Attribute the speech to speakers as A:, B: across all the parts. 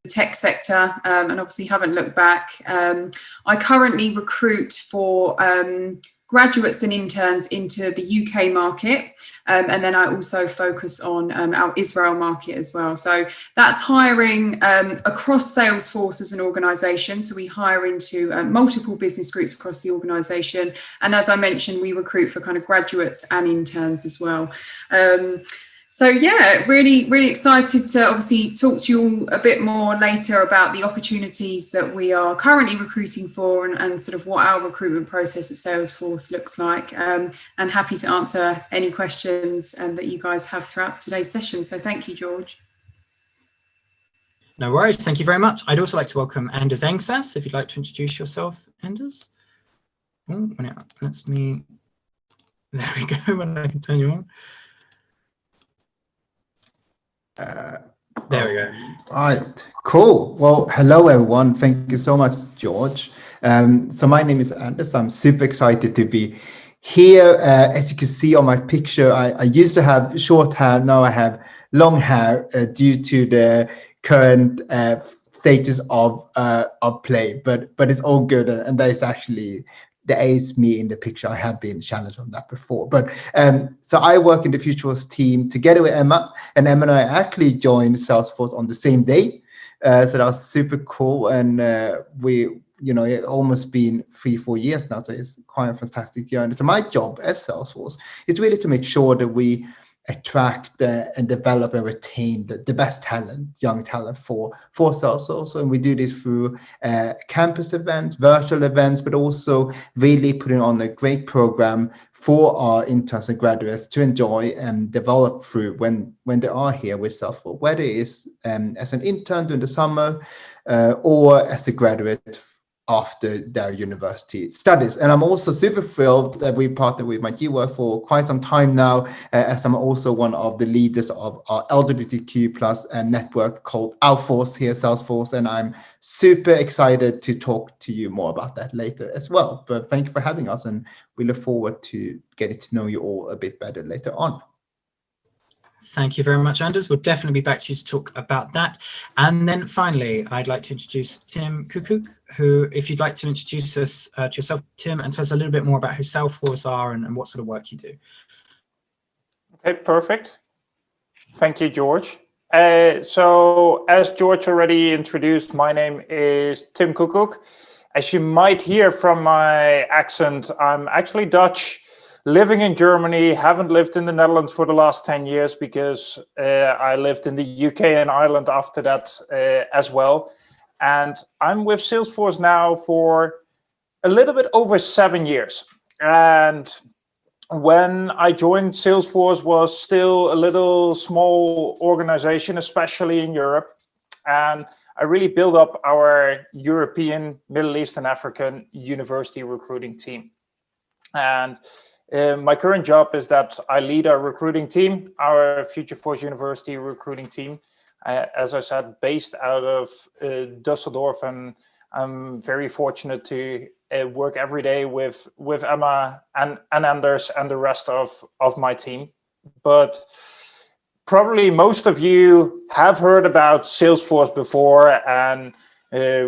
A: tech sector, and obviously haven't looked back. I currently recruit for graduates and interns into the UK market, and then I also focus on our Israel market as well. So that's hiring across Salesforce as an organisation. So we hire into multiple business groups across the organisation, and as I mentioned, we recruit for kind of graduates and interns as well. So yeah, really excited to obviously talk to you all a bit more later about the opportunities that we are currently recruiting for and sort of what our recruitment process at Salesforce looks like, and happy to answer any questions that you guys have throughout today's session. So thank you, George.
B: No worries, thank you very much. I'd also like to welcome Anders Engsas, if you'd like to introduce yourself, Anders. Oh, let's me, there we go, when I can turn you on. There we go.
C: All right, cool. Well, hello everyone. Thank you so much, George. So my name is Anders. I'm super excited to be here. As you can see on my picture, I used to have short hair. Now I have long hair due to the current status of play. But it's all good, and that is actually. There is me in the picture. I have been challenged on that before. But so I work in the Futurist team together with Emma, and Emma and I actually joined Salesforce on the same day. So that was super cool. And it's almost been 3-4 years now. So it's quite a fantastic journey. So my job as Salesforce is really to make sure that we attract and develop and retain the best talent, young talent for Salesforce. And we do this through campus events, virtual events, but also really putting on a great program for our interns and graduates to enjoy and develop through when they are here with Salesforce, whether it is as an intern during the summer or as a graduate after their university studies. And I'm also super thrilled that we partnered with my work for quite some time now, as I'm also one of the leaders of our LGBTQ plus network called Outforce here at Salesforce. And I'm super excited to talk to you more about that later as well. But thank you for having us, and we look forward to getting to know you all a bit better later on.
B: Thank you very much, Anders. We'll definitely be back to you to talk about that. And then finally, I'd like to introduce Tim Koekkoek, who, if you'd like to introduce us to yourself, Tim, and tell us a little bit more about who Salesforce are and what sort of work you do.
D: Okay, perfect. Thank you, George. So as George already introduced, my name is Tim Koekkoek. As you might hear from my accent, I'm actually Dutch. Living in Germany, haven't lived in the Netherlands for the last 10 years because I lived in the UK and Ireland after that as well. And I'm with Salesforce now for a little bit over 7 years. And when I joined, Salesforce was still a little small organization, especially in Europe. And I really built up our European, Middle East and African university recruiting team. And my current job is that I lead our recruiting team, our Futureforce University recruiting team, as I said, based out of Düsseldorf, and I'm very fortunate to work every day with Emma and Anders and the rest of my team. But probably most of you have heard about Salesforce before, and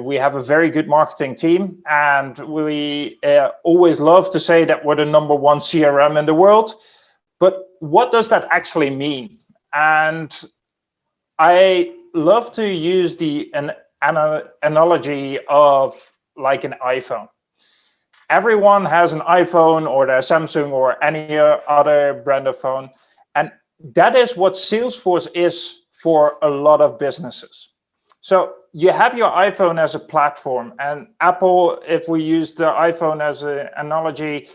D: we have a very good marketing team, and we always love to say that we're the #1 CRM in the world. But what does that actually mean? And I love to use an analogy of like an iPhone. Everyone has an iPhone or a Samsung or any other brand of phone. And that is what Salesforce is for a lot of businesses. So you have your iPhone as a platform, and Apple, if we use the iPhone as an analogy,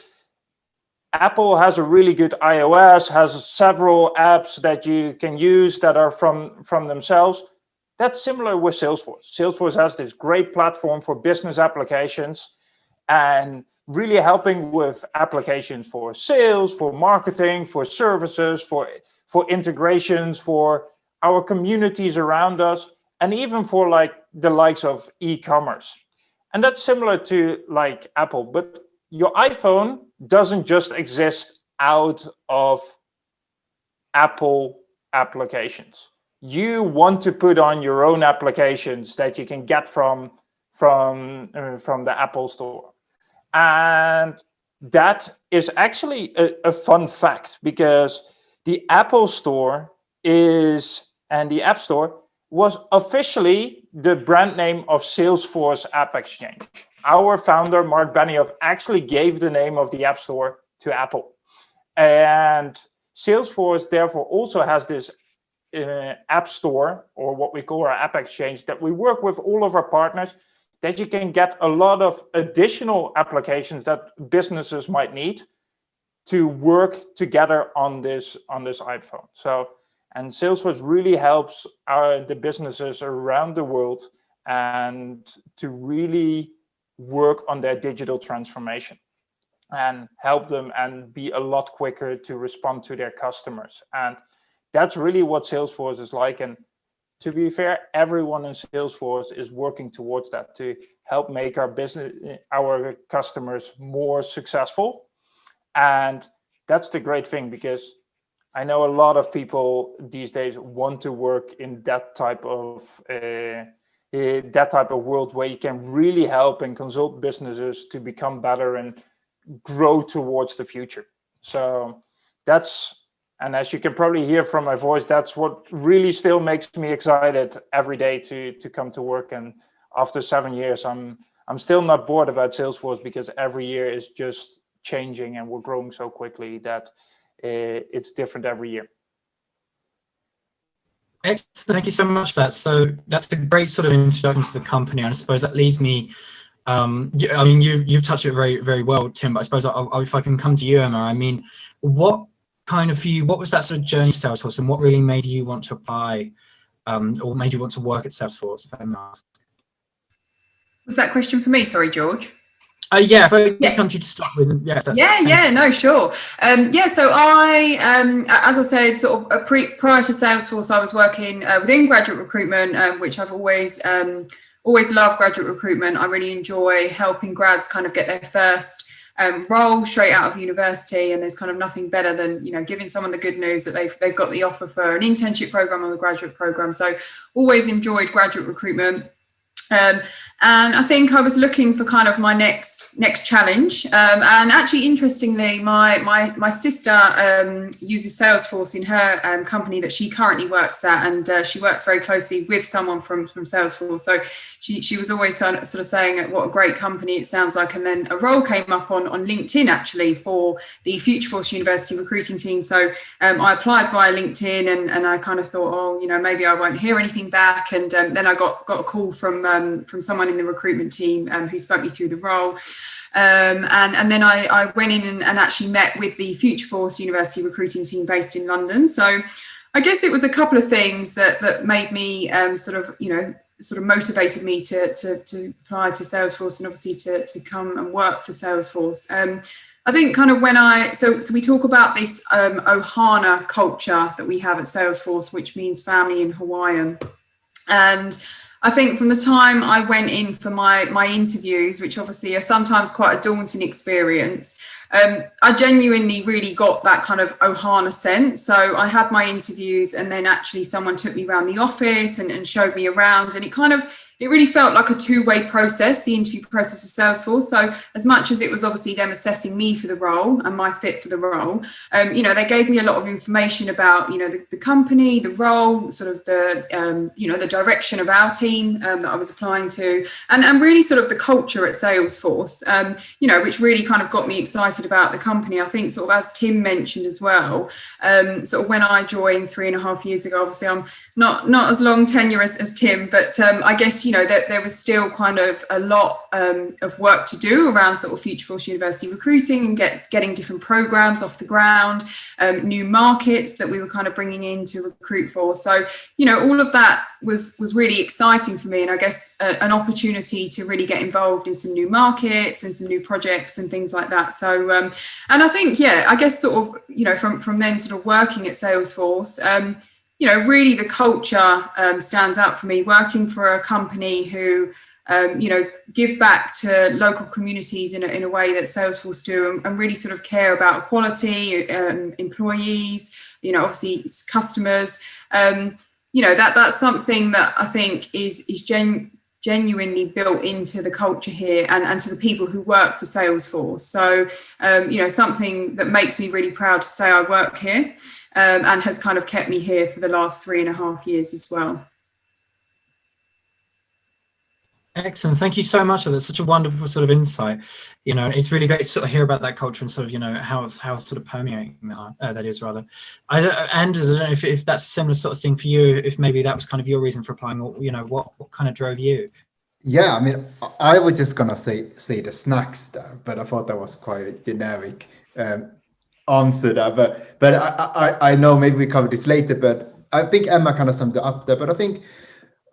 D: Apple has a really good iOS, has several apps that you can use that are from themselves. That's similar with Salesforce. Salesforce has this great platform for business applications and really helping with applications for sales, for marketing, for services, for integrations, for our communities around us, and even for like the likes of e-commerce. And that's similar to like Apple, but your iPhone doesn't just exist out of Apple applications. you want to put on your own applications that you can get from the Apple Store. And that is actually a fun fact, because the Apple Store and the App Store was officially the brand name of Salesforce App Exchange. Our founder, Mark Benioff, actually gave the name of the App Store to Apple. And Salesforce, therefore, also has this App Store, or what we call our App Exchange, that we work with all of our partners, that you can get a lot of additional applications that businesses might need to work together on this iPhone. And Salesforce really helps the businesses around the world and to really work on their digital transformation and help them and be a lot quicker to respond to their customers. And that's really what Salesforce is like. And to be fair, everyone in Salesforce is working towards that, to help make our customers more successful. And that's the great thing, because I know a lot of people these days want to work in that type of world where you can really help and consult businesses to become better and grow towards the future. So and as you can probably hear from my voice, that's what really still makes me excited every day to come to work. And after 7 years, I'm still not bored about Salesforce, because every year is just changing and we're growing so quickly that it's different every year.
B: Excellent. Thank you so much for that. So that's a great sort of introduction to the company. And I suppose that leads me, I mean, you've touched it very, very well, Tim, but I suppose if I can come to you, Emma, I mean, what was that sort of journey to Salesforce, and what really made you want to apply or made you want to work at Salesforce, if I may ask?
A: Was that question for me? Sorry, George.
B: Yeah, if I just come to you to start with. No,
A: sure. So I, as I said, sort of prior to Salesforce, I was working within graduate recruitment, which I've always loved graduate recruitment. I really enjoy helping grads kind of get their first role straight out of university, and there's kind of nothing better than giving someone the good news that they've got the offer for an internship program or the graduate program. So always enjoyed graduate recruitment. And I think I was looking for kind of my next challenge. And actually, interestingly, my sister uses Salesforce in her company that she currently works at, and she works very closely with someone from Salesforce. So she was always sort of saying what a great company it sounds like. And then a role came up on LinkedIn actually for the FutureForce University recruiting team. So I applied via LinkedIn, and I kind of thought, maybe I won't hear anything back. And then I got a call from someone in the recruitment team who spoke me through the role. And then I went in and actually met with the FutureForce University recruiting team based in London. So I guess it was a couple of things that made me sort of motivated me to apply to Salesforce, and obviously to come and work for Salesforce. I think kind of when so we talk about this Ohana culture that we have at Salesforce, which means family in Hawaiian. And I think from the time I went in for my interviews, which obviously are sometimes quite a daunting experience, I genuinely really got that kind of Ohana sense. So I had my interviews, and then actually someone took me around the office and showed me around, and it really felt like a two-way process, the interview process of Salesforce. So as much as it was obviously them assessing me for the role and my fit for the role, they gave me a lot of information about, the company, the role, sort of the direction of our team that I was applying to, and really sort of the culture at Salesforce, which really kind of got me excited about the company. I think sort of as Tim mentioned as well, sort of when I joined 3.5 years ago, obviously I'm not as long tenure as Tim, but I guess, that there was still kind of a lot of work to do around sort of FutureForce University recruiting and getting different programs off the ground, new markets that we were kind of bringing in to recruit for. So, all of that was really exciting for me, and I guess an opportunity to really get involved in some new markets and some new projects and things like that. So, and I think, I guess sort of, from then sort of working at Salesforce, really the culture stands out for me, working for a company who, give back to local communities in a way that Salesforce do, and really sort of care about equality, employees, obviously it's customers. that's something that I think is genuinely built into the culture here and to the people who work for Salesforce. So, something that makes me really proud to say I work here, and has kind of kept me here for the last 3.5 years as well.
B: Excellent. Thank you so much. That's such a wonderful sort of insight. It's really great to sort of hear about that culture and sort of, how it's sort of permeating that is rather. Anders, I don't know if that's a similar sort of thing for you, if maybe that was kind of your reason for applying, or, what kind of drove you?
C: Yeah, I mean, I was just going to say the snacks there, but I thought that was quite a generic answer there. But I know maybe we cover this later, but I think Emma kind of summed it up there. But I think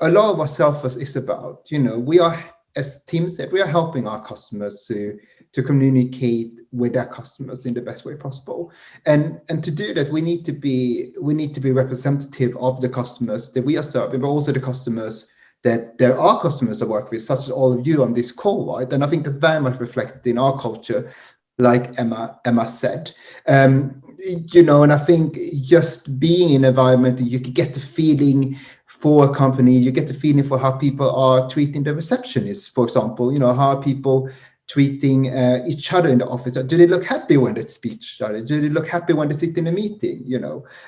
C: a lot of what Salesforce is about, we are, as Tim said, we are helping our customers to communicate with their customers in the best way possible. And to do that, we need to be representative of the customers that we are serving, but also the customers that there are customers that work with, such as all of you on this call, right? And I think that's very much reflected in our culture, like Emma said. And I think just being in an environment that you can get the feeling for a company, you get the feeling for how people are treating the receptionists, for example. How are people treating each other in the office? Do they look happy when they speech started? Do they look happy when they sit in a meeting?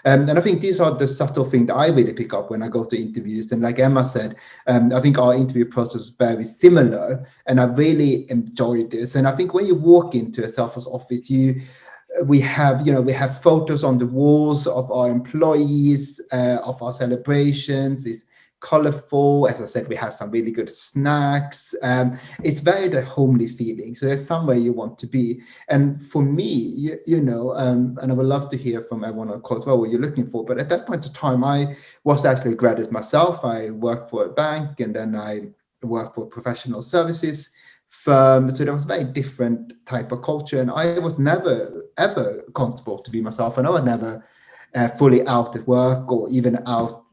C: And I think these are the subtle things that I really pick up when I go to interviews. And like Emma said, I think our interview process is very similar, and I really enjoyed this. And I think when you walk into a Salesforce office, we have photos on the walls of our employees, of our celebrations. It's colorful. As I said, we have some really good snacks. It's very the homely feeling. So there's somewhere you want to be. And for me, and I would love to hear from everyone on call as well what you're looking for. But at that point of time, I was actually a graduate myself. I worked for a bank, and then I worked for professional services firm. So there was a very different type of culture, and I was never ever comfortable to be myself, and I was never fully out at work or even out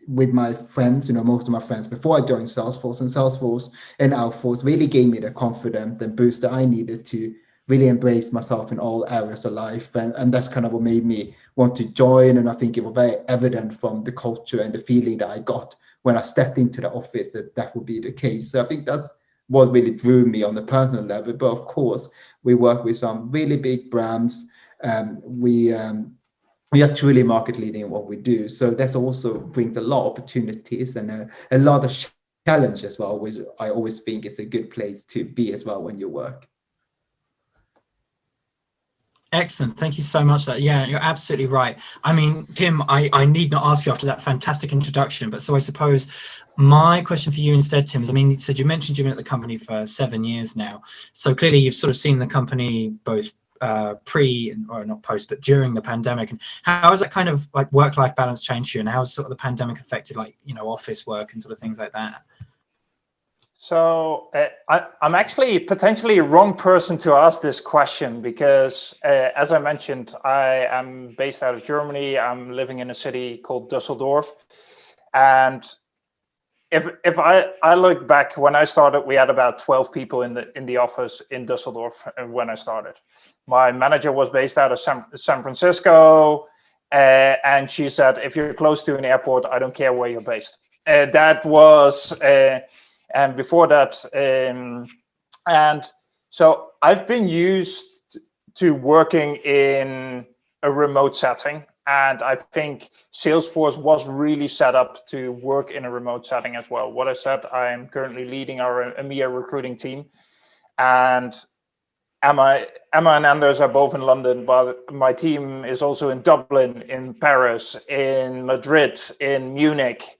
C: with my friends. Most of my friends before I joined Salesforce, and Salesforce and Outforce really gave me the confidence and boost that I needed to really embrace myself in all areas of life, and that's kind of what made me want to join. And I think it was very evident from the culture and the feeling that I got when I stepped into the office that would be the case. So I think that's what really drew me on the personal level. But of course, we work with some really big brands. We are truly market leading in what we do. So that also brings a lot of opportunities and a lot of challenge as well, which I always think is a good place to be as well when you work.
B: Excellent. Thank you so much. Yeah, you're absolutely right. I mean, Tim, I need not ask you after that fantastic introduction, but so I suppose my question for you instead, Tim, is, you said you mentioned you've been at the company for 7 years now. So clearly you've sort of seen the company both pre, or not post, but during the pandemic. And how has that kind of like work-life balance changed you, and how has sort of the pandemic affected office work and sort of things like that?
D: So I'm actually potentially a wrong person to ask this question, because as I mentioned, I am based out of Germany. I'm living in a city called Düsseldorf. And if I look back when I started, we had about 12 people in the office in Düsseldorf when I started. My manager was based out of San Francisco, and she said, if you're close to an airport, I don't care where you're based. That was... and before that, and so I've been used to working in a remote setting, and I think Salesforce was really set up to work in a remote setting as well. What I said, I'm currently leading our EMEA recruiting team, and Emma and Anders are both in London, but my team is also in Dublin, in Paris, in Madrid, in Munich,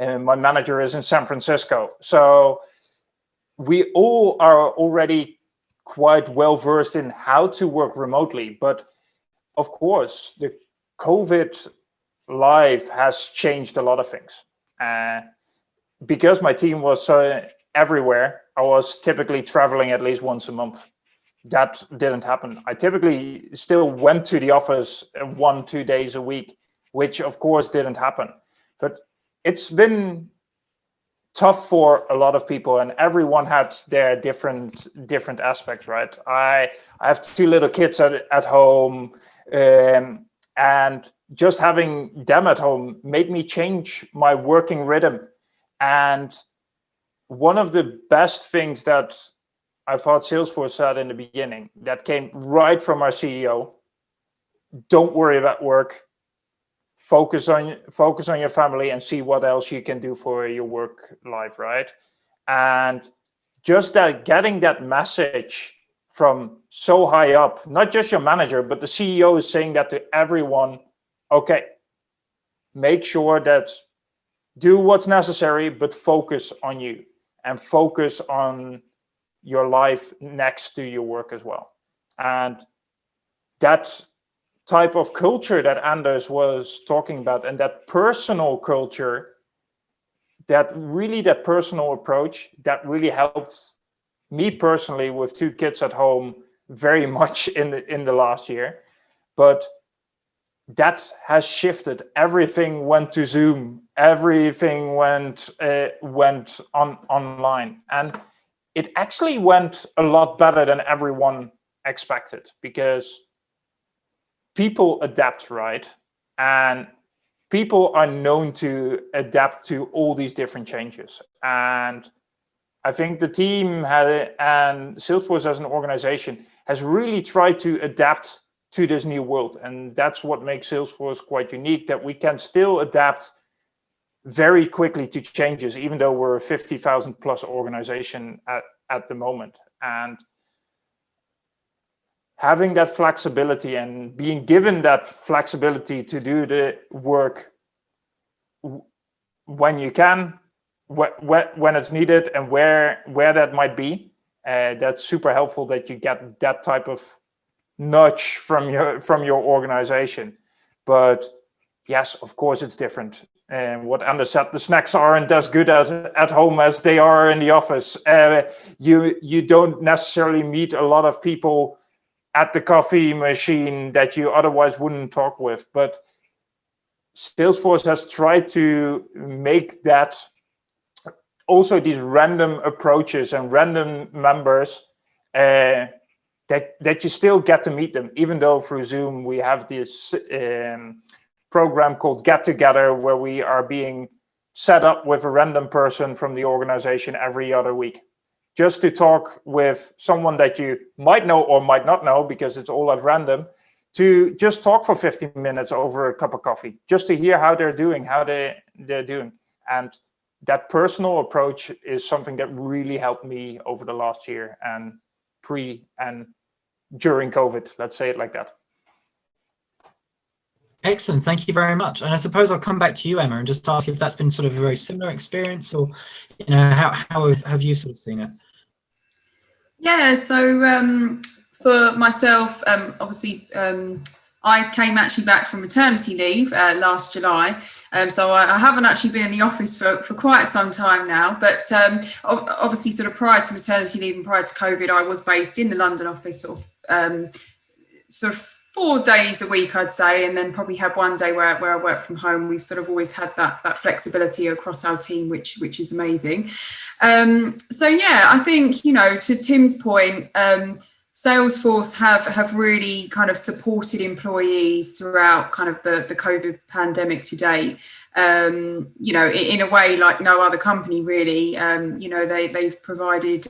D: and my manager is in San Francisco. So we all are already quite well versed in how to work remotely. But of course, the COVID life has changed a lot of things. Because my team was everywhere, I was typically traveling at least once a month. That didn't happen. I typically still went to the office 1-2 days a week, which of course didn't happen. But it's been tough for a lot of people, and everyone had their different aspects, right? I have 2 little kids at home, and And just having them at home made me change my working rhythm. And one of the best things that I thought Salesforce said in the beginning, that came right from our CEO, don't worry about work, focus on your family and see what else you can do for your work life, right? And just that, getting that message from so high up, not just your manager, but the CEO is saying that to everyone. Okay, make sure that do what's necessary, but focus on you and focus on your life next to your work as well. And that type of culture that Anders was talking about, and that personal culture, that personal approach, that really helped me personally with 2 kids at home very much in the last year. But that has shifted. Everything went to Zoom. Everything went online, and it actually went a lot better than everyone expected, because people adapt, right? And people are known to adapt to all these different changes. And I think the team and Salesforce as an organization has really tried to adapt to this new world. And that's what makes Salesforce quite unique, that we can still adapt very quickly to changes, even though we're a 50,000 plus organization at the moment. And having that flexibility and being given that flexibility to do the work when you can, when it's needed, and where that might be, that's super helpful, that you get that type of nudge from your organization. But yes, of course it's different. And what Anders said, the snacks aren't as good at home as they are in the office. You don't necessarily meet a lot of people at the coffee machine that you otherwise wouldn't talk with. But Salesforce has tried to make that also, these random approaches and random members, that you still get to meet them, even though through Zoom we have this program called Get Together, where we are being set up with a random person from the organization every other week, just to talk with someone that you might know or might not know, because it's all at random, to just talk for 15 minutes over a cup of coffee, just to hear how they're doing, And that personal approach is something that really helped me over the last year, and pre and during COVID, let's say it like that.
B: Excellent, thank you very much. And I suppose I'll come back to you, Emma, and just ask you if that's been sort of a very similar experience, or how have you sort of seen it?
A: Yeah, so for myself, obviously, I came actually back from maternity leave last July, so I haven't actually been in the office for quite some time now. But obviously, sort of prior to maternity leave and prior to COVID, I was based in the London office, sort of 4 days a week, I'd say, and then probably had one day where I work from home. We've sort of always had that flexibility across our team, which is amazing. So yeah, I think, to Tim's point, Salesforce have really kind of supported employees throughout kind of the COVID pandemic to date, in a way like no other company really. They've provided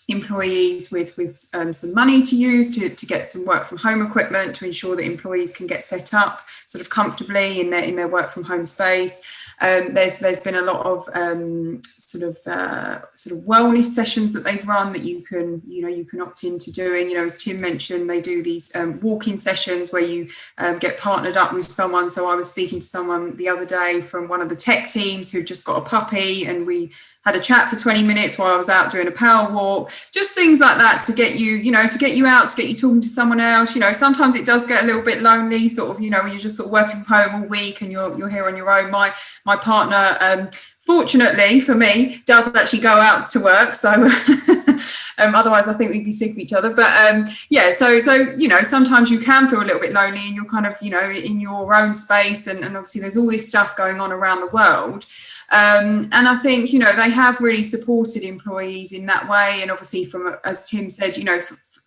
A: employees with some money to use to get some work from home equipment, to ensure that employees can get set up sort of comfortably in their work from home space. There's been a lot of sort of wellness sessions that they've run that you can opt into doing. As Tim mentioned, they do these walk-in sessions where you get partnered up with someone. So I was speaking to someone the other day from one of the tech teams who just got a puppy, and we had a chat for 20 minutes while I was out doing a power walk. Just things like that to get you, to get you out, to get you talking to someone else. Sometimes it does get a little bit lonely, sort of, when you're just sort of working from home all week and you're here on your own. My partner, fortunately for me, does actually go out to work. So otherwise I think we'd be sick of each other. But so sometimes you can feel a little bit lonely, and you're kind of, in your own space. And obviously there's all this stuff going on around the world. And I think, they have really supported employees in that way. And obviously as Tim said,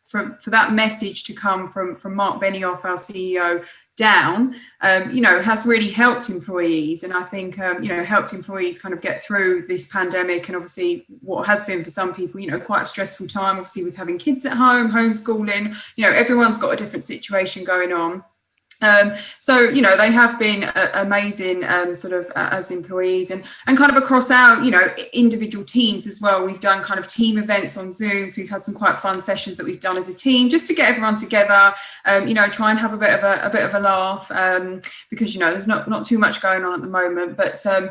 A: for that message to come from Mark Benioff, our CEO, down, has really helped employees. And I think, helped employees kind of get through this pandemic, and obviously what has been for some people, quite a stressful time, obviously with having kids at home, homeschooling, everyone's got a different situation going on. So they have been amazing as employees, and kind of across our individual teams as well. We've done kind of team events on Zoom, so we've had some quite fun sessions that we've done as a team just to get everyone together, try and have a bit of a laugh, because there's not too much going on at the moment, but and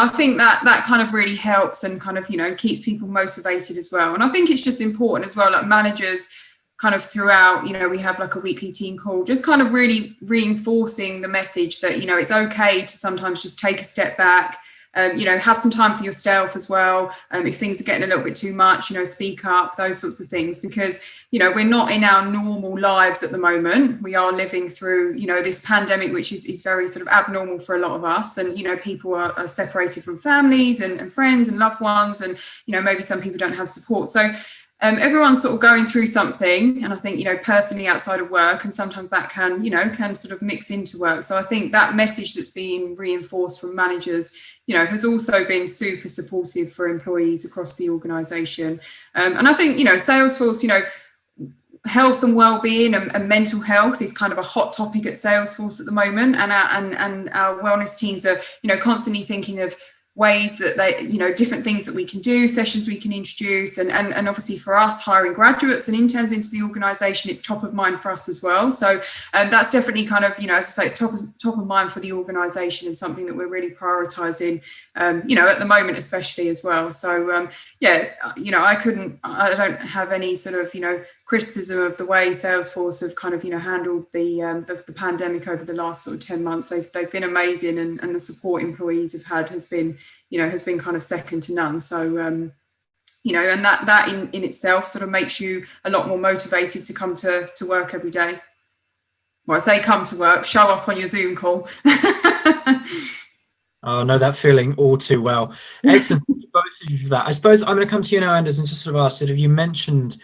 A: I think that kind of really helps and kind of keeps people motivated as well. And I think it's just important as well, like managers kind of throughout, we have like a weekly team call, just kind of really reinforcing the message that, it's okay to sometimes just take a step back, have some time for yourself as well. If things are getting a little bit too much, speak up, those sorts of things, because, we're not in our normal lives at the moment. We are living through, this pandemic, which is very sort of abnormal for a lot of us. And, people are separated from families and friends and loved ones. And, maybe some people don't have support. So everyone's sort of going through something, and I think personally outside of work, and sometimes that can sort of mix into work. So I think that message that's being reinforced from managers has also been super supportive for employees across the organisation. And I think Salesforce, health and well-being and mental health is kind of a hot topic at Salesforce at the moment, and our wellness teams are constantly thinking of ways that they, different things that we can do, sessions we can introduce, and obviously for us hiring graduates and interns into the organisation, it's top of mind for us as well. So that's definitely kind of, as I say, it's top of mind for the organisation, and something that we're really prioritising, at the moment especially as well. So I don't have any sort of criticism of the way Salesforce have kind of handled the pandemic over the last sort of 10 months. They've been amazing, and the support employees have had has been kind of second to none. So and that in itself sort of makes you a lot more motivated to come to work every day. Well, I say come to work, show up on your Zoom call.
B: Oh, I know that feeling all too well. Excellent. Thank you both of you for that. I suppose I'm going to come to you now, Anders, and just sort of ask, you mentioned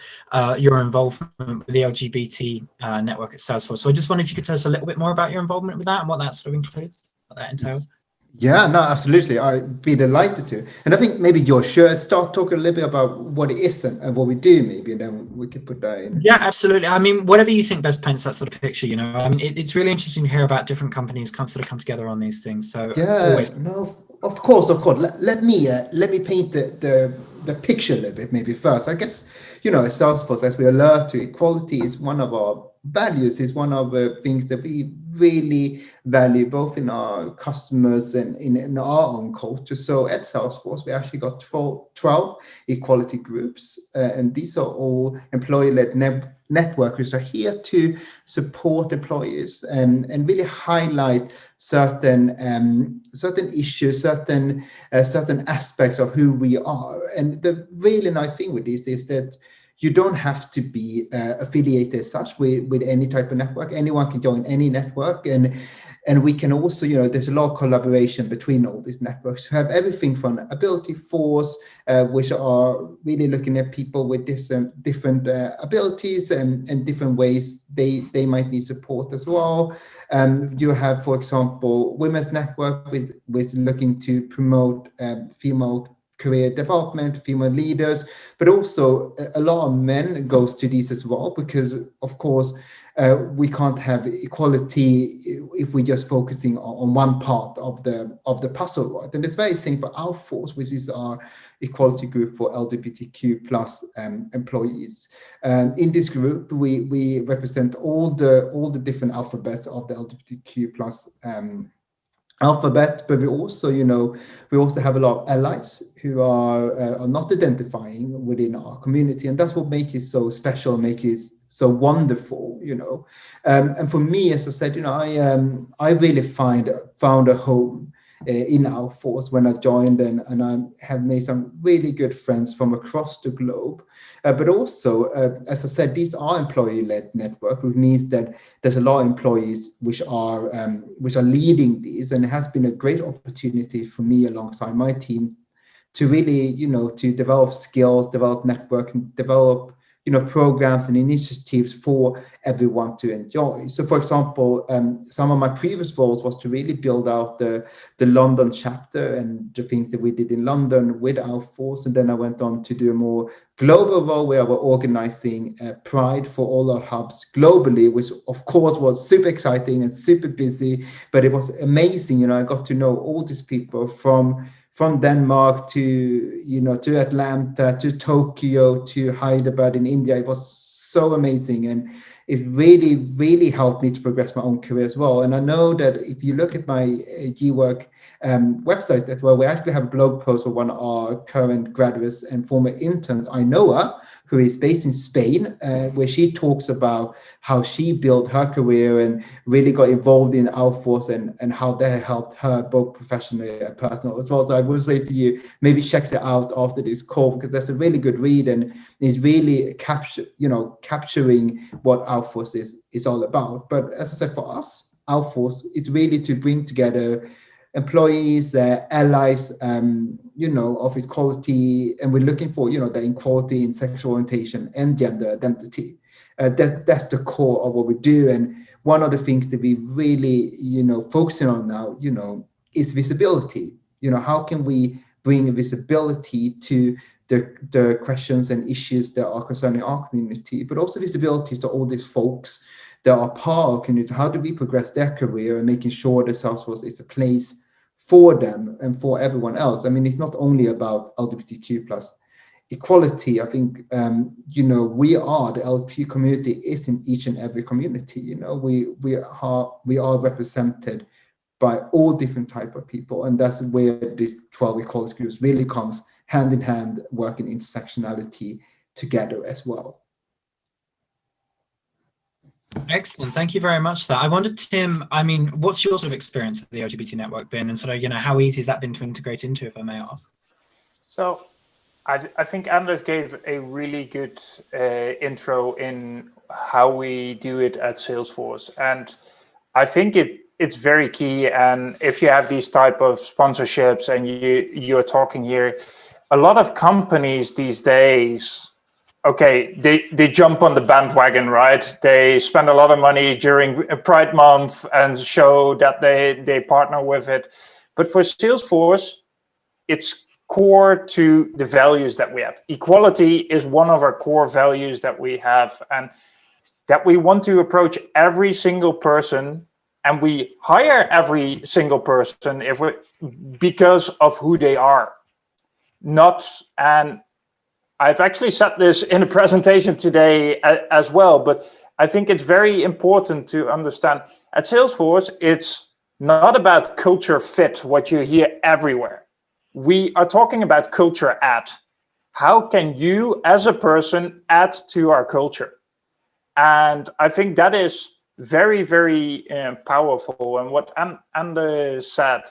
B: your involvement with the LGBT network at Salesforce. So I just wonder if you could tell us a little bit more about your involvement with that and what that sort of includes, what that entails.
C: Yeah, no, absolutely. I'd be delighted to. And I think maybe George should start talking a little bit about what it is and what we do, maybe, and then we could put that in.
B: Yeah, absolutely. I mean, whatever you think best paints that sort of picture, I mean, it's really interesting to hear about different companies come together on these things. So
C: yeah, no, of course. Let me paint the picture a little bit, maybe first. I guess, at Salesforce, as we alert to, equality is one of our values, is one of the things that we really value, both in our customers and in our own culture. So at Salesforce, we actually got 12 equality groups, and these are all employee-led networks which are here to support employees and really highlight certain issues, certain aspects of who we are. And the really nice thing with this is that you don't have to be affiliated as such with any type of network. Anyone can join any network, and we can also, there's a lot of collaboration between all these networks. We have everything from Ability Force, which are really looking at people with different abilities and different ways they might need support as well. You have, for example, Women's Network with looking to promote female career development, female leaders, but also a lot of men goes to these as well, because of course we can't have equality if we're just focusing on one part of the puzzle, right? And it's very same for our force, which is our equality group for LGBTQ plus employees. In this group, we represent all the different alphabets of the LGBTQ plus alphabet, but we also have a lot of allies who are not identifying within our community, and that's what makes it so special, make it so wonderful, and for me, as I said, I really found a home in our force when I joined, and I have made some really good friends from across the globe. But also, as I said, these are employee-led network, which means that there's a lot of employees which are leading these, and it has been a great opportunity for me alongside my team to really, to develop skills, develop network, and develop programs and initiatives for everyone to enjoy. So, for example, some of my previous roles was to really build out the London chapter and the things that we did in London with Outforce. And then I went on to do a more global role where we're organizing Pride for all our hubs globally, which of course was super exciting and super busy, but it was amazing. I got to know all these people from Denmark to Atlanta, to Tokyo, to Hyderabad in India. It was so amazing. And it really, really helped me to progress my own career as well. And I know that if you look at my GWork website, that's where we actually have a blog post for one of our current graduates and former interns, Ainoa, who is based in Spain, where she talks about how she built her career and really got involved in Outforce and how that helped her both professionally and personal as well. So I would say to you, maybe check it out after this call, because that's a really good read and is really capturing what Outforce is all about. But as I said, for us, Outforce is really to bring together employees, allies, of equality, and we're looking for, the equality in sexual orientation and gender identity. That's the core of what we do. And one of the things that we really, focusing on now, is visibility. How can we bring visibility to the questions and issues that are concerning our community, but also visibility to all these folks that are part of our community? How do we progress their career and making sure that Salesforce is a place for them and for everyone else? I mean, it's not only about LGBTQ plus equality. I think, we are, the LP community is in each and every community. We are represented by all different type of people. And that's where these 12 equality groups really comes hand in hand, working intersectionality together as well.
B: Excellent. Thank you very much, sir. I wondered, Tim, what's your sort of experience at the LGBT network been, and sort of, how easy has that been to integrate into, if I may ask?
D: So I think Anders gave a really good intro in how we do it at Salesforce. And I think it's very key. And if you have these type of sponsorships and you're talking here, a lot of companies these days, okay, they jump on the bandwagon, right? They spend a lot of money during Pride Month and show that they partner with it. But for Salesforce, it's core to the values that we have. Equality is one of our core values that we have, and that we want to approach every single person, and we hire every single person because of who they are. And I've actually said this in a presentation today as well, but I think it's very important to understand at Salesforce, it's not about culture fit, what you hear everywhere. We are talking about culture add. How can you as a person add to our culture? And I think that is very, very powerful. And what Anders said,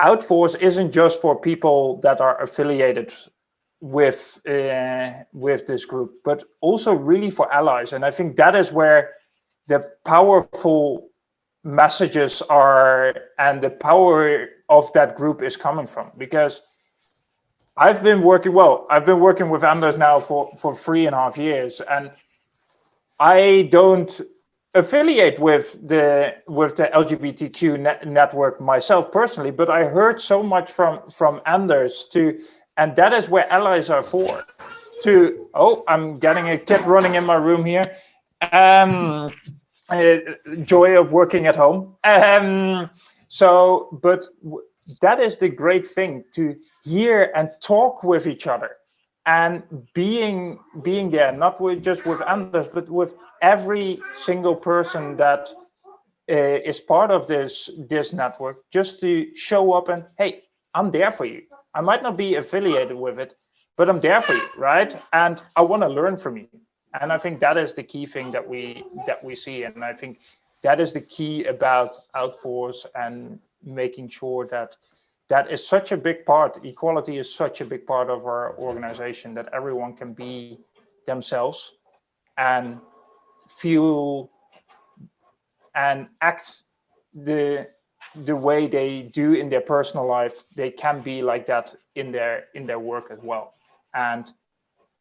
D: Outforce isn't just for people that are affiliated with this group, but also really for allies. And I think that is where the powerful messages are and the power of that group is coming from. Because I've been working with Anders now for 3.5 years, and I don't affiliate with the LGBTQ network myself personally, but I heard so much from Anders too, and that is where allies are for. I'm getting a kid running in my room here. Joy of working at home. But that is the great thing, to hear and talk with each other, and being there, not just with Anders, but with every single person that is part of this network, just to show up and, hey, I'm there for you. I might not be affiliated with it, but I'm there for you, right? And I want to learn from you. And I think that is the key thing that we see. And I think that is the key about Outforce, and making sure that is such a big part. Equality is such a big part of our organization, that everyone can be themselves and feel and act the way they do in their personal life. They can be like that in their work as well. And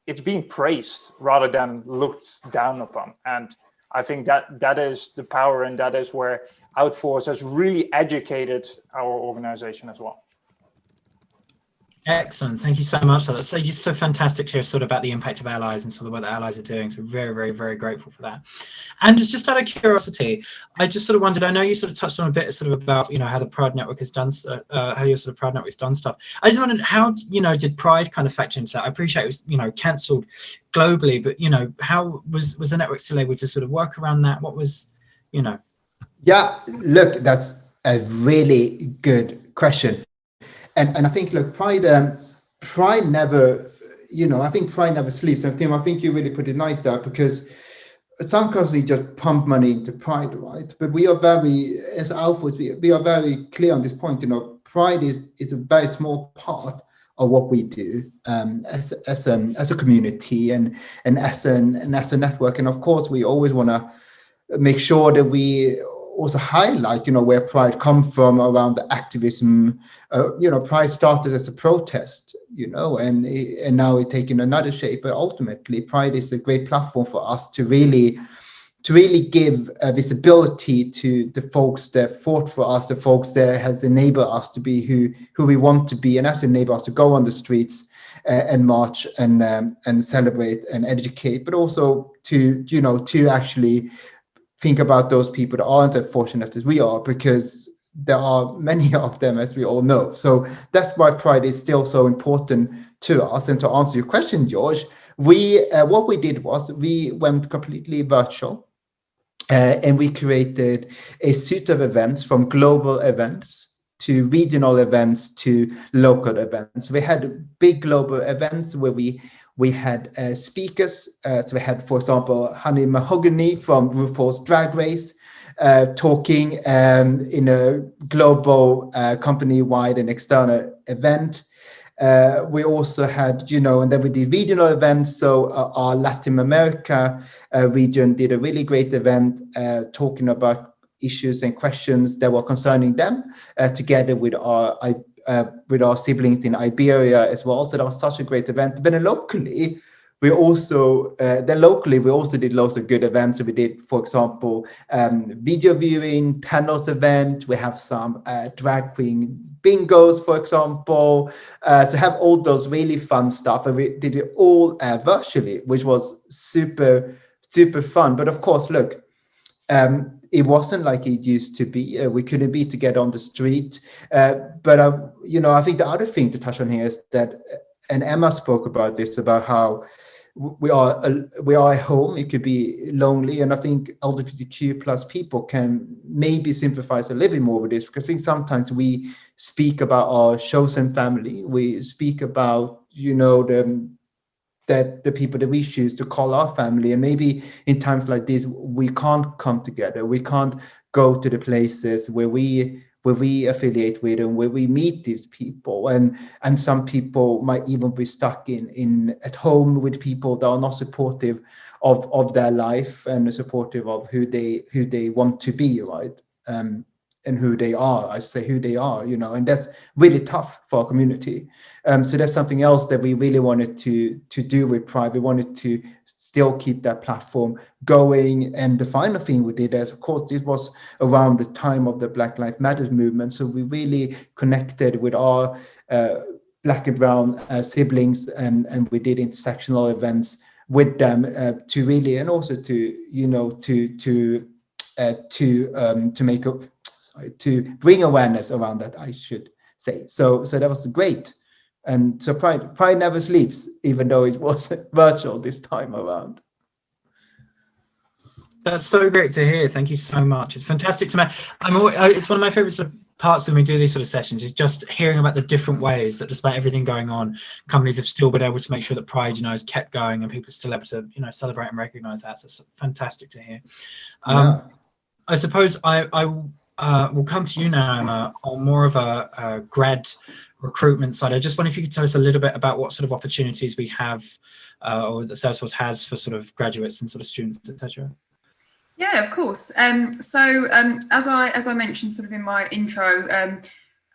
D: it's being praised rather than looked down upon. And I think that is the power, and that is where Outforce has really educated our organization as well.
B: Excellent. Thank you so much. That's so fantastic to hear sort of about the impact of allies and sort of what the allies are doing. So very, very, very grateful for that. And just out of curiosity, I just sort of wondered, I know you sort of touched on a bit sort of about, how the Pride Network has done, how your sort of Pride Network's done stuff. I just wondered how, did Pride kind of factor into that? I appreciate it was, cancelled globally, but, how was the network still able to sort of work around that? What was,
C: Yeah, look, that's a really good question. And I think, look, Pride never, I think Pride never sleeps. And Tim, I think you really put it nice there, because some countries just pump money into Pride, right? But we are very, as Outforce, we are very clear on this point. Pride is a very small part of what we do as a community and as a network. And of course, we always want to make sure that we also highlight, where Pride comes from around the activism. Pride started as a protest, and now it's taken another shape. But ultimately, Pride is a great platform for us to really give visibility to the folks that fought for us, the folks that has enabled us to be who we want to be, and has enabled us to go on the streets and march and celebrate and educate, but also to actually think about those people that aren't as fortunate as we are, because there are many of them, as we all know. So that's why Pride is still so important to us. And to answer your question, George, what we did was we went completely virtual, and we created a suite of events, from global events to regional events to local events. We had big global events where we had speakers. So we had, for example, Honey Mahogany from RuPaul's Drag Race talking in a global company-wide and external event. We also had, and then we did regional events. So our Latin America region did a really great event talking about issues and questions that were concerning them, together with our siblings in Iberia as well. So that was such a great event. But then locally, we also did lots of good events. So we did, for example, video viewing, panels event. We have some drag queen bingos, for example. So have all those really fun stuff. And we did it all virtually, which was super, super fun. But of course, look, it wasn't like it used to be. We couldn't be together on the street. But I think the other thing to touch on here is that, and Emma spoke about this, about how we are at home. It could be lonely, and I think LGBTQ plus people can maybe sympathize a little bit more with this, because I think sometimes we speak about our chosen family. We speak about the people that we choose to call our family, and maybe in times like this we can't come together. We can't go to the places where we affiliate with and where we meet these people, and some people might even be stuck in at home with people that are not supportive of their life and supportive of who they want to be, right? And who they are, and that's really tough for our community. So that's something else that we really wanted to do with Pride. We wanted to still keep that platform going. And the final thing we did, as of course, this was around the time of the Black Lives Matter movement. So we really connected with our Black and brown siblings, and we did intersectional events with them to really, and also to bring awareness around that, I should say. So that was great. And so Pride never sleeps, even though it was virtual this time around.
B: That's so great to hear. Thank you so much. It's fantastic to me. It's one of my favorite sort of parts when we do these sort of sessions, is just hearing about the different ways that, despite everything going on, companies have still been able to make sure that Pride, is kept going, and people are still able to, celebrate and recognize that. So it's fantastic to hear.
C: Yeah.
B: I suppose I will come to you now, Emma, on more of a grad recruitment side. I just wonder if you could tell us a little bit about what sort of opportunities we have, or that Salesforce has for sort of graduates and sort of students, etc.
A: Yeah, of course. So as I mentioned sort of in my intro,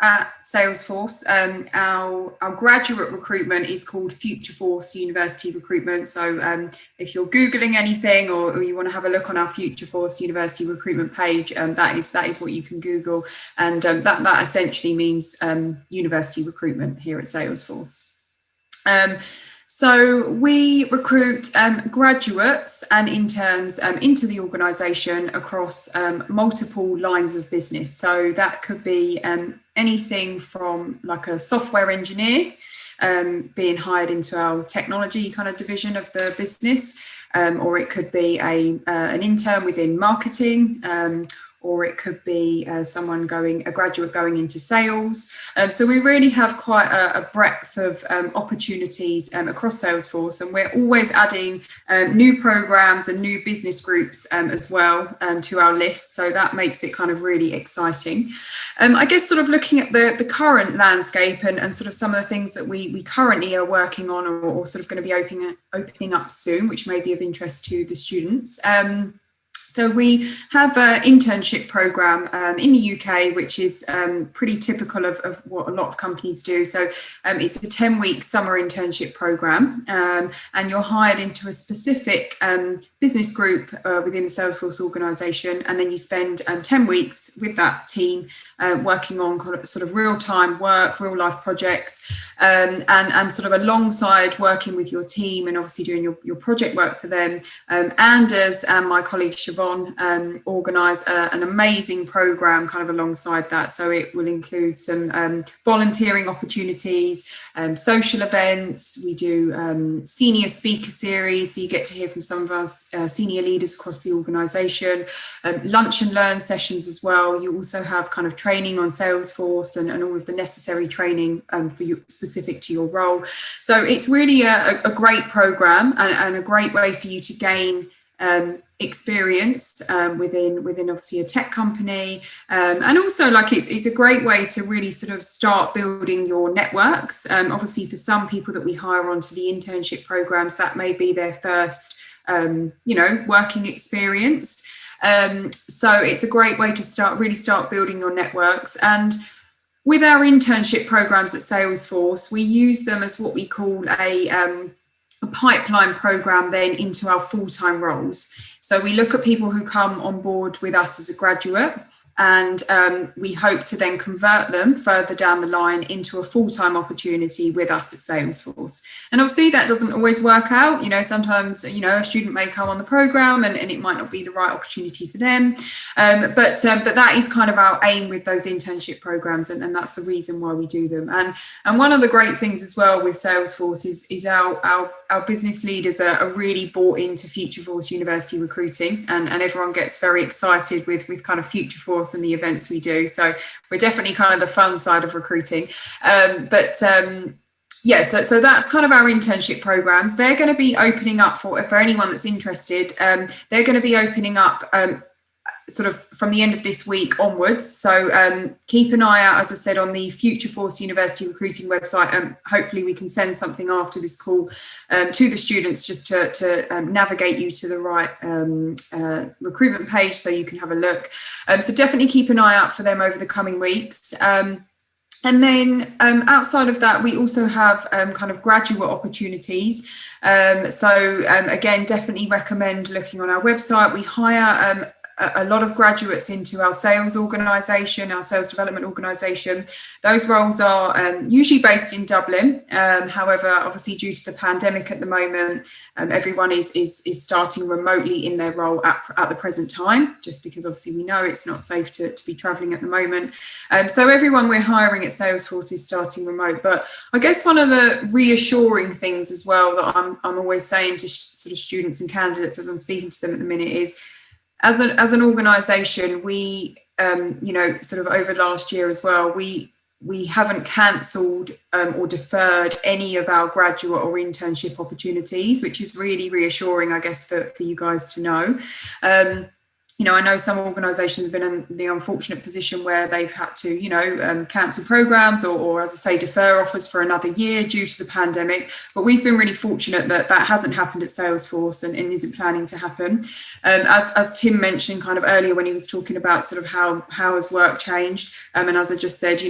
A: at Salesforce, our graduate recruitment is called FutureForce University Recruitment. So if you're Googling anything or you want to have a look on our FutureForce University Recruitment page, that is what you can Google. And that essentially means university recruitment here at Salesforce. So we recruit graduates and interns into the organisation across multiple lines of business. So that could be anything from like a software engineer being hired into our technology kind of division of the business, or it could be an intern within marketing, or it could be a graduate going into sales. So we really have quite a breadth of opportunities across Salesforce, and we're always adding new programs and new business groups as well to our list. So that makes it kind of really exciting. I guess sort of looking at the current landscape and sort of some of the things that we currently are working on or sort of going to be opening up soon, which may be of interest to the students. So we have an internship program in the UK, which is pretty typical of what a lot of companies do. So it's a 10-week summer internship program, and you're hired into a specific business group within the Salesforce organisation, and then you spend 10 weeks with that team working on sort of real-time work, real-life projects, and sort of alongside working with your team and obviously doing your project work for them. Anders and my colleague Siobhan organise an amazing programme kind of alongside that. So it will include some volunteering opportunities, social events. We do senior speaker series, so you get to hear from some of our senior leaders across the organisation, lunch and learn sessions as well. You also have kind of training on Salesforce and all of the necessary training for you specific to your role. So it's really a great programme and a great way for you to gain experience within obviously a tech company, and also like it's a great way to really sort of start building your networks. Obviously for some people that we hire onto the internship programs, that may be their first working experience, so it's a great way to start building your networks. And with our internship programs at Salesforce, we use them as what we call a pipeline program then into our full-time roles. So we look at people who come on board with us as a graduate, and we hope to then convert them further down the line into a full-time opportunity with us at Salesforce. And obviously that doesn't always work out. Sometimes a student may come on the program and it might not be the right opportunity for them, but that is kind of our aim with those internship programs, and that's the reason why we do them. And one of the great things as well with Salesforce is our business leaders are really bought into FutureForce University Recruiting, and everyone gets very excited with kind of FutureForce and the events we do. So we're definitely kind of the fun side of recruiting. So that's kind of our internship programs. They're going to be opening up for anyone that's interested. They're going to be opening up sort of from the end of this week onwards. So keep an eye out, as I said, on the FutureForce University Recruiting website. Hopefully we can send something after this call to the students just to navigate you to the right recruitment page so you can have a look. So definitely keep an eye out for them over the coming weeks. And then outside of that, we also have kind of graduate opportunities. Again, definitely recommend looking on our website. We hire a lot of graduates into our sales organisation, our sales development organisation. Those roles are usually based in Dublin. However, obviously due to the pandemic at the moment, everyone is starting remotely in their role at the present time, just because obviously we know it's not safe to be travelling at the moment. So everyone we're hiring at Salesforce is starting remote. But I guess one of the reassuring things as well that I'm always saying to sort of students and candidates as I'm speaking to them at the minute is, as an organisation, we, sort of over last year as well, we haven't cancelled or deferred any of our graduate or internship opportunities, which is really reassuring, I guess, for you guys to know. I know some organisations have been in the unfortunate position where they've had to, cancel programmes or, as I say, defer offers for another year due to the pandemic. But we've been really fortunate that hasn't happened at Salesforce and isn't planning to happen. As Tim mentioned kind of earlier when he was talking about sort of how has work changed, and as I just said,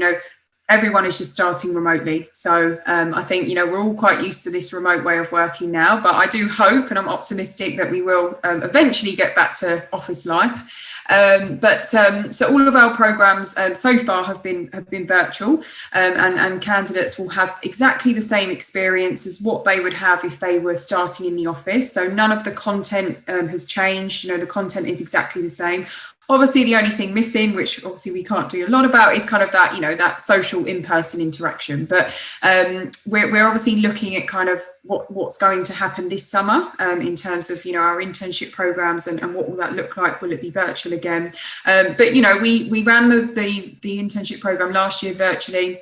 A: everyone is just starting remotely. So I think, we're all quite used to this remote way of working now, but I do hope, and I'm optimistic, that we will eventually get back to office life. So all of our programs so far have been virtual, and candidates will have exactly the same experience as what they would have if they were starting in the office. So none of the content has changed. The content is exactly the same. Obviously, the only thing missing, which obviously we can't do a lot about, is kind of that, that social in-person interaction. But we're obviously looking at kind of what's going to happen this summer in terms of, our internship programs and what will that look like? Will it be virtual again? But, we ran the internship program last year virtually.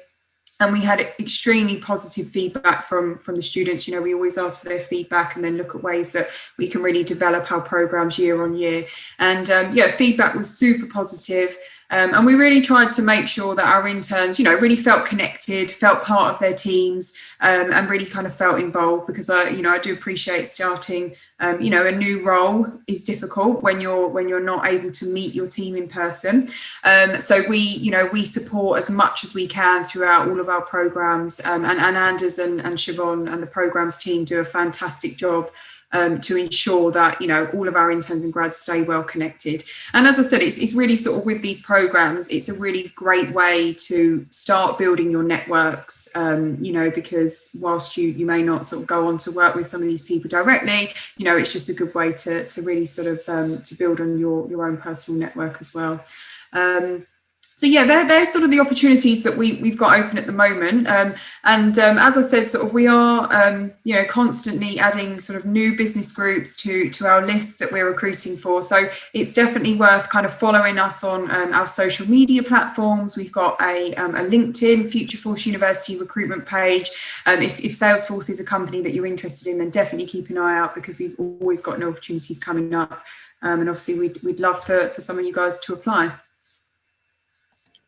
A: And we had extremely positive feedback from the students. We always ask for their feedback and then look at ways that we can really develop our programs year on year. And feedback was super positive. And we really tried to make sure that our interns, really felt connected, felt part of their teams, and really kind of felt involved, because I do appreciate starting, a new role is difficult when you're not able to meet your team in person. So we support as much as we can throughout all of our programs, and Anders and Siobhan and the programs team do a fantastic job to ensure that all of our interns and grads stay well connected. And as I said, it's really sort of with these programs, it's a really great way to start building your networks, because whilst you may not sort of go on to work with some of these people directly, it's just a good way to really sort of to build on your own personal network as well. So they're sort of the opportunities that we've got open at the moment. And as I said, sort of we are, constantly adding sort of new business groups to our list that we're recruiting for. So it's definitely worth kind of following us on our social media platforms. We've got a LinkedIn Future Force University recruitment page. If Salesforce is a company that you're interested in, then definitely keep an eye out, because we've always got new opportunities coming up. And obviously we'd love for some of you guys to apply.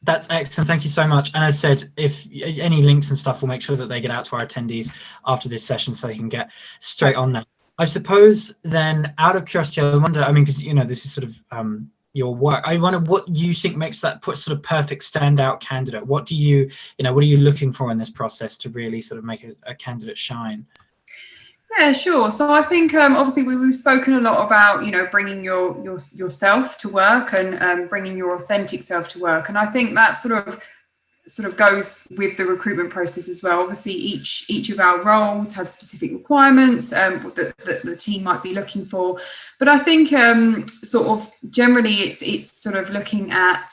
B: That's excellent. Thank you so much. And as I said, if any links and stuff, we'll make sure that they get out to our attendees after this session so they can get straight on that. I suppose then, out of curiosity, I wonder, because, this is sort of your work. I wonder what you think makes that sort of perfect standout candidate. What do you, what are you looking for in this process to really sort of make a candidate shine?
A: Yeah, sure. So I think obviously we've spoken a lot about, bringing yourself to work and bringing your authentic self to work. And I think that sort of goes with the recruitment process as well. Obviously, each of our roles have specific requirements that the team might be looking for. But I think sort of generally it's sort of looking at,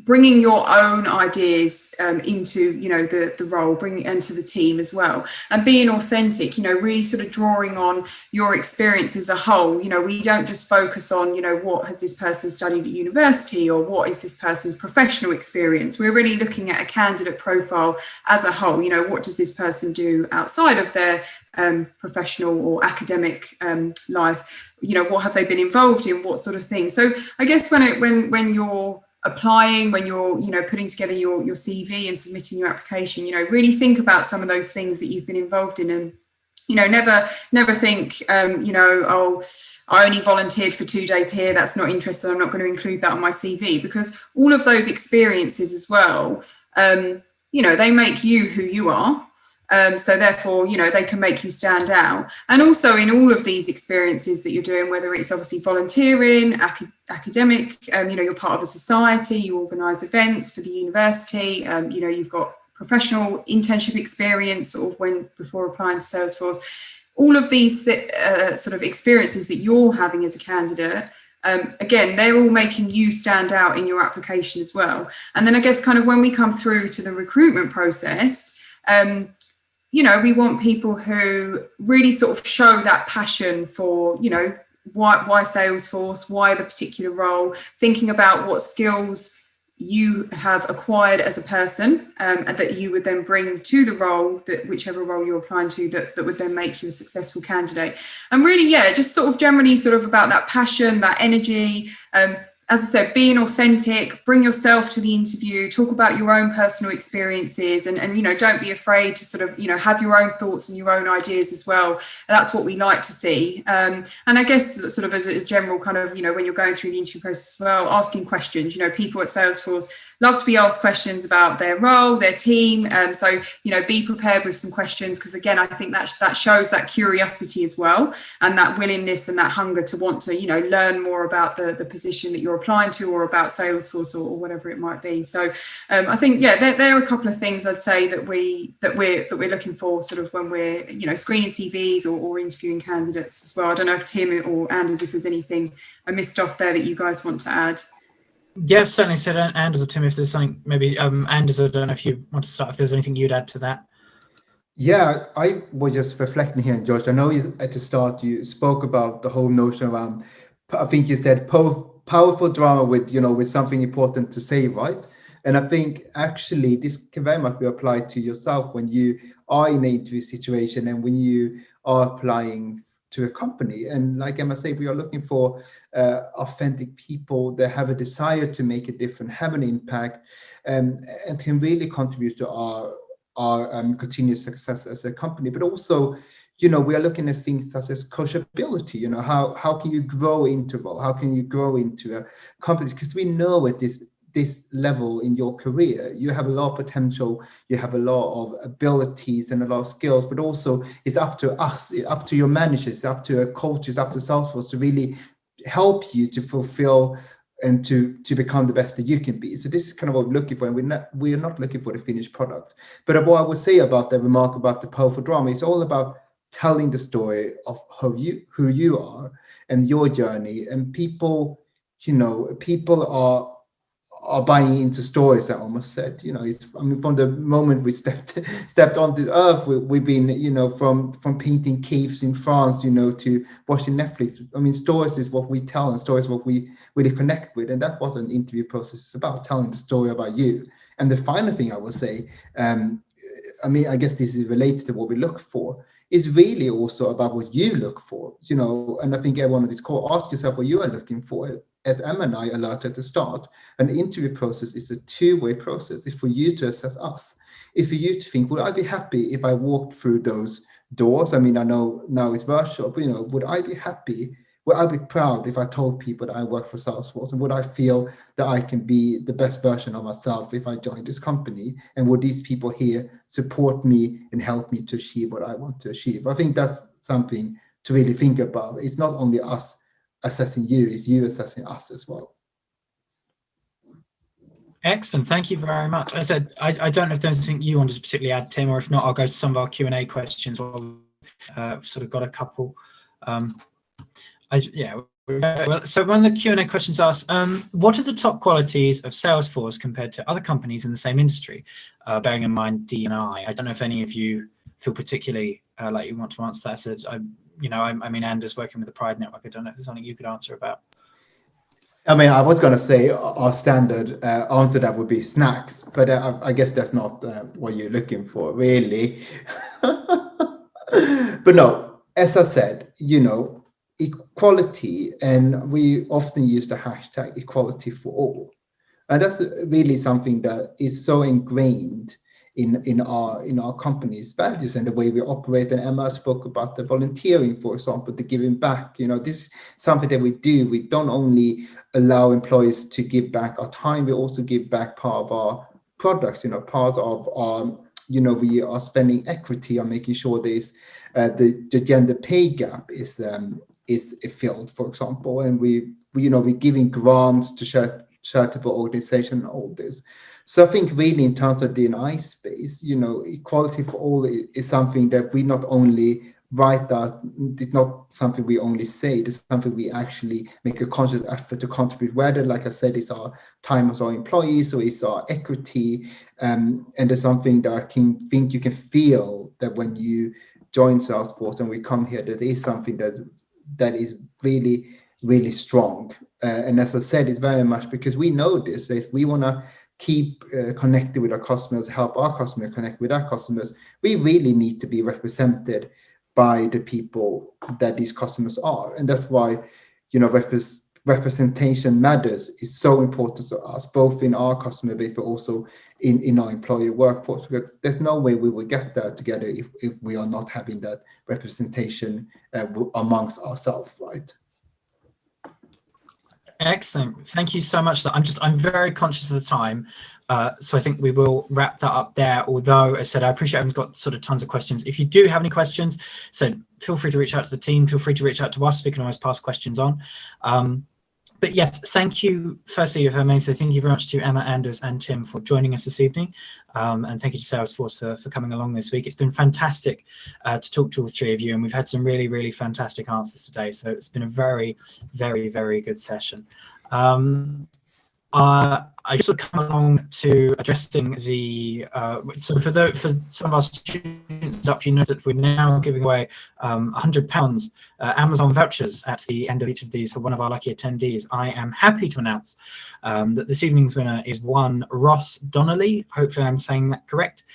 A: bringing your own ideas into the role, bringing it into the team as well, and being authentic, really sort of drawing on your experience as a whole. We don't just focus on what has this person studied at university or what is this person's professional experience. We're really looking at a candidate profile as a whole. What does this person do outside of their professional or academic life? What have they been involved in, what sort of things? So I guess when you're applying, when you're putting together your CV and submitting your application, really think about some of those things that you've been involved in, and never think oh, I only volunteered for 2 days here, that's not interesting, I'm not going to include that on my CV, because all of those experiences as well, they make you who you are. So therefore, they can make you stand out. And also in all of these experiences that you're doing, whether it's obviously volunteering, academic, you're part of a society, you organise events for the university, you've got professional internship experience or before applying to Salesforce. All of these sort of experiences that you're having as a candidate, again, they're all making you stand out in your application as well. And then I guess kind of when we come through to the recruitment process, we want people who really sort of show that passion for, why Salesforce, why the particular role, thinking about what skills you have acquired as a person, and that you would then bring to the role, that whichever role you're applying to, that would then make you a successful candidate. And really, just sort of generally sort of about that passion, that energy, as I said, being authentic, bring yourself to the interview, talk about your own personal experiences, and don't be afraid to sort of, have your own thoughts and your own ideas as well. And that's what we like to see. And I guess sort of as a general kind of, when you're going through the interview process as well, asking questions, people at Salesforce, love to be asked questions about their role, their team. So, be prepared with some questions, because again, I think that shows that curiosity as well, and that willingness and that hunger to want to, learn more about the position that you're applying to, or about Salesforce, or whatever it might be. So I think, there are a couple of things I'd say that we're looking for sort of when we're, screening CVs or interviewing candidates as well. I don't know if Tim or Anders, if there's anything I missed off there that you guys want to add.
B: Yes, certainly. So Anders or Tim, if there's something, maybe Anders, I don't know if you want to start, if there's anything you'd add to that.
C: Yeah, I was just reflecting here, George. I know at the start you spoke about the whole notion around, I think you said powerful drama with something important to say, right? And I think actually this can very much be applied to yourself when you are in an interview situation and when you are applying to a company. And like Emma said, we are looking for authentic people that have a desire to make a difference, have an impact, and can really contribute to our continued success as a company. But also, we are looking at things such as coachability. How can you grow into a role? How can you grow into a company? Because we know at this level in your career, you have a lot of potential, you have a lot of abilities and a lot of skills, but also it's up to us, up to your managers, up to your coaches, up to Salesforce to really help you to fulfill and to become the best that you can be. So this is kind of what we're looking for, and we're not looking for the finished product. But what I would say about the remark about the powerful drama, it's all about telling the story of who you are and your journey. And people are buying into stories. I almost said, from the moment we stepped onto earth, we've been, from painting caves in France, to watching Netflix. I mean, stories is what we tell, and stories is what we really connect with, and that's what an interview process is about, telling the story about you. And the final thing I will say, I guess this is related to what we look for, is really also about what you look for, and I think everyone on this call, ask yourself what you are looking for. As Emma and I alerted at the start, an interview process is a two-way process. It's for you to assess us. It's for you to think, would I be happy if I walked through those doors? I mean, I know now it's virtual, but would I be happy? Would I be proud if I told people that I work for Salesforce? And would I feel that I can be the best version of myself if I joined this company? And would these people here support me and help me to achieve what I want to achieve? I think that's something to really think about. It's not only us assessing you, is you assessing us as well.
B: Excellent, thank you very much. I said, I don't know if there's anything you wanted to particularly add, Tim, or if not, I'll go to some of our Q&A questions. Sort of got a couple. So one of the Q&A questions asks, what are the top qualities of Salesforce compared to other companies in the same industry, bearing in mind D&I? I don't know if any of you feel particularly like you want to answer that. So Anders working with the Pride Network. I don't know if there's something you could answer about.
C: I mean, I was going to say our standard answer that would be snacks, but I guess that's not what you're looking for, really. But no, as I said, equality, and we often use the hashtag equality for all. And that's really something that is so ingrained in our company's values and the way we operate. And Emma spoke about the volunteering, for example, the giving back. This is something that we do. We don't only allow employees to give back our time, we also give back part of our product, part of our, we are spending equity on making sure there's the gender pay gap is filled, for example. And we're giving grants to charitable organizations and all this. So I think really in terms of D&I space, equality for all is something that we not only write that, it's not something we only say, it's something we actually make a conscious effort to contribute, whether, like I said, it's our time as our employees or it's our equity. And there's something that I think you can feel that when you join Salesforce and we come here, that is something that is really, really strong. And as I said, it's very much because we know this, that if we want to keep connected with our customers, help our customers connect with our customers, we really need to be represented by the people that these customers are. And that's why, representation matters, is so important to us, both in our customer base, but also in our employee workforce. Because there's no way we will get there together if we are not having that representation amongst ourselves, right?
B: Excellent. Thank you so much. I'm very conscious of the time. So I think we will wrap that up there. Although, as I said, I appreciate everyone's got sort of tons of questions. If you do have any questions, so feel free to reach out to the team. Feel free to reach out to us. We can always pass questions on. But yes, thank you. Firstly, if I may say, thank you very much to Emma, Anders, and Tim for joining us this evening. And thank you to Salesforce for coming along this week. It's been fantastic to talk to all three of you, and we've had some really, really fantastic answers today. So it's been a very, very, very good session. I just sort of come along to addressing the so for some of our students up, you know that we're now giving away £100 Amazon vouchers at the end of each of these for one of our lucky attendees. I am happy to announce that this evening's winner is one Ross Donnelly. Hopefully I'm saying that correct.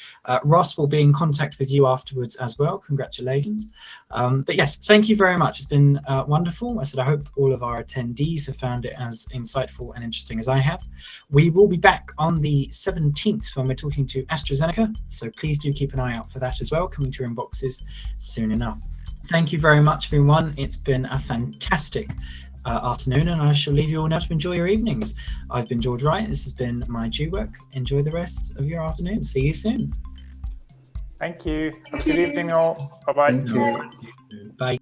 B: Ross will be in contact with you afterwards as well. Congratulations. But yes, thank you very much. It's been wonderful. I hope all of our attendees have found it as insightful and interesting as I have. We will be back on the 17th when we're talking to AstraZeneca, so please do keep an eye out for that as well, coming to your inboxes soon enough. Thank you very much, everyone. It's been a fantastic afternoon, and I shall leave you all now to enjoy your evenings. I've been George Wright. This has been my due work. Enjoy the rest of your afternoon. See you soon.
D: Thank you. Good evening all. Bye-bye.
B: See you soon. Bye.